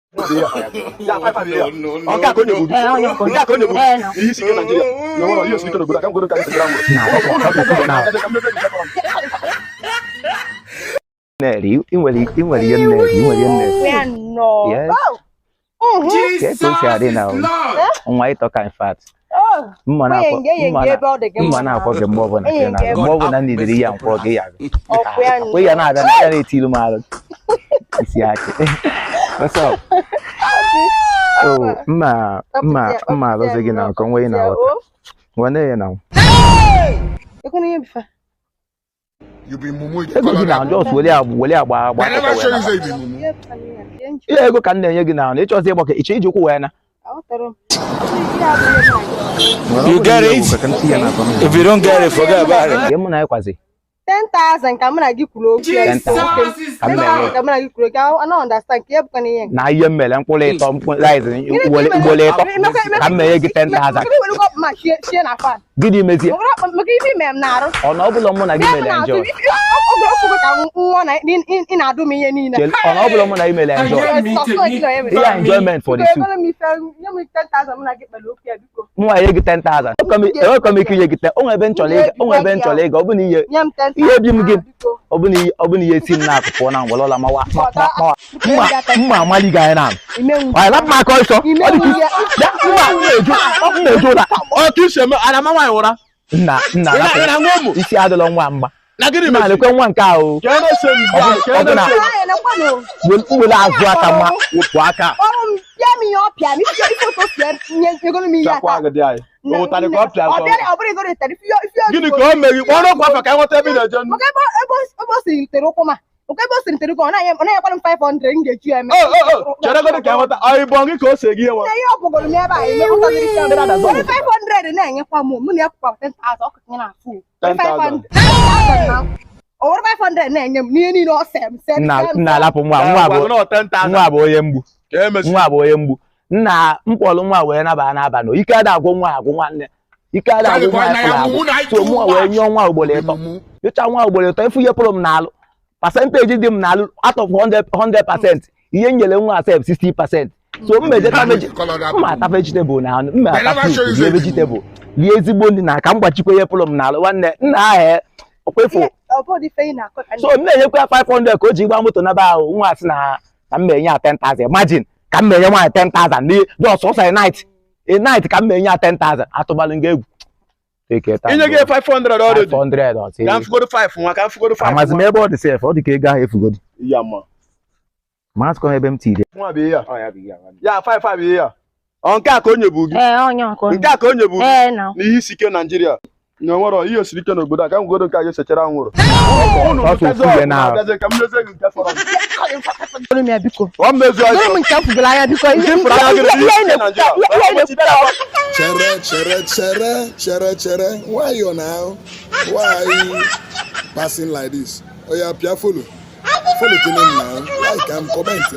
Ya 5 ya. Onka ko nyebu. Onka ko nyebu. Iyi sike Nigeria. No no, iyo sike obodo ka m godo ka se gram. Neri, inwere ihe nne. Yes. Jesus is nwa ịtọka in fact. Mma na akpọ gị mgbe ọbụla mgbe ọbụla ndidiri ya mkpọ gị ya akwe ya na-abịa na ya na-etilu m arụ isi achị. What's up? Oh, mma agọzi gị na nke onwe ị na-aghọta nwanne ya na ego gị na just wele agba ihe ego ka m na-enye gị na ịchọzi ịgbake ịchọ iji ụkwụ wee na You get it? If you don't get it, forget about it. 10,000 ka mna gi kwuru okwu ya. 10,000 ka mna gi kwuru okwu. I don't understand. Ke bụ kana ihe. Na ihe mmele mkpụrụ ịtọ rice ugbole ịtọ ka m na-enye gị 10,000. Gịnị mezie? Maka ife mem na-arụ. Ọ na ọbụla mụ na gị mere enjoy. Ka nwa na ị na-adụ m ihe niile. Ọ na ọbụla mụ na gị mere enjoy. Yeah, enjoyment for the two. Mụ enye gị 10,000. Enwekọ m ike inye gị 10. O nwere ebe m chọrọ ịga ọ bụ na ihe bi m gị ọ bụ na ihe si m n'akụkụ na ngwọlọla mma amali gị anyị na anyị lapụ m aka ọsọ ọ dị ka m na-eju ụra nna isi adịlọ nwa mgba na-alekwe nwa nke ahụ were azụ aka ma wepụ aka gịnị ka o meghị kpọrọ ọkwa afọ ka nweta ebe na-eje nnu chere godi ka nweta ọ ịbọ gị ka o se gị ihe nna alapụ nwa bụ onye mgbu nna mkpọrọ nwa wee naba n'abalị ike ada agwụ nwa agwụ nwanne ike ada agwụ nwa so mụ wee nyụọ nwa ugboro ịtọ nyụcha nwa ugboro ịtọ efu ihe pụrụ m n'alụ pasentaji dị m n'alụ out of 100% ihe nyere nwa asep 60%. so mma ata vegetable na mma ata fruit rie vegetable rie ezigbo nri na ka m gbachikwa ihe pụrụ m n'alụ nwanne nna ahụ okwefu so m na-enyekwa 500 ka o ji gba moto n'ebe ahụ nwa asị na ka m na-enye ya 10,000. imagine ka m na-enye nwaanyị 10,000 n'ihe just ọsọ a night ka m na-enye ya 10,000 atụbalụ nga egwu inye gị 500 already 500 ka m fugoro 5 nwa ka m fugoro 5 amazi m ebe ọ dị sef ọ dị ka ego ahụ efugoro masịkọ ebe m tiri ya 5 ihe ya nke a ka onye bụ gị nke a ka onye bụ gị n'ihe isi ike Nigeria na nwere ihe osiri ike n'obodo a ka m godo nke a ga-esechara nwụrụ chere why you now why you passing like this? Oh yeah, follow now like I'm comment